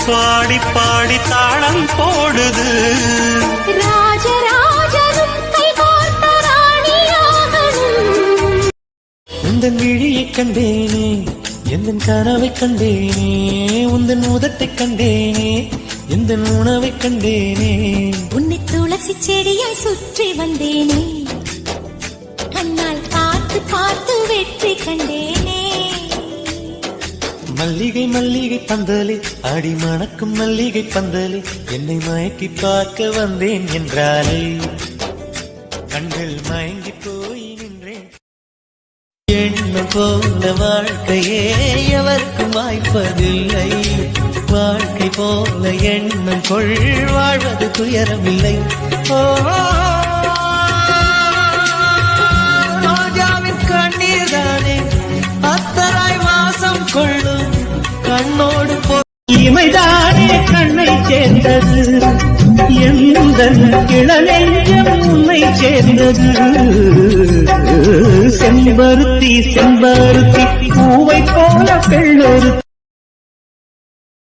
பாடி பாடி தாளம் போடுது. ராஜராஜனும் கைகோர்த்த ராணியாகணும். உந்தன் விழியை கண்டேனே, எந்தன் கனவை கண்டேனே, உந்தன் உதட்டை கண்டேனே, எந்த உணவை கண்டேனே. உன்னை துளசி செடியாய் சுற்றி வந்தேனே, கண்ணால் பார்த்து பார்த்து வெற்றி கண்டேனே. மல்லிகை மல்லிகை பந்தலே, அடி மணக்கும் மல்லிகை பந்தலே, என்னை மயக்கி பார்க்க வந்தேன் என்றாலே கண்கள் மயங்கி போய் நின்றேன். எண்ணம் போல வாழ்க்கையே எவருக்கும் வாய்ப்பதில்லை, வாழ்க்கை போல எண்ணம் கொள் வாழ்வது துயரமில்லை. ரோஜாவின் கண்ணீர் தானே அத்தராய் வாசம் கொள்ளும், கண்ணோடு இமைதானே கண்ணை சேர்ந்தது, எந்த இளநெஞ்சம் உன்னை சேர்ந்தது. செம்பருத்தி செம்பருத்தி பூவை போல பெண்ணொரு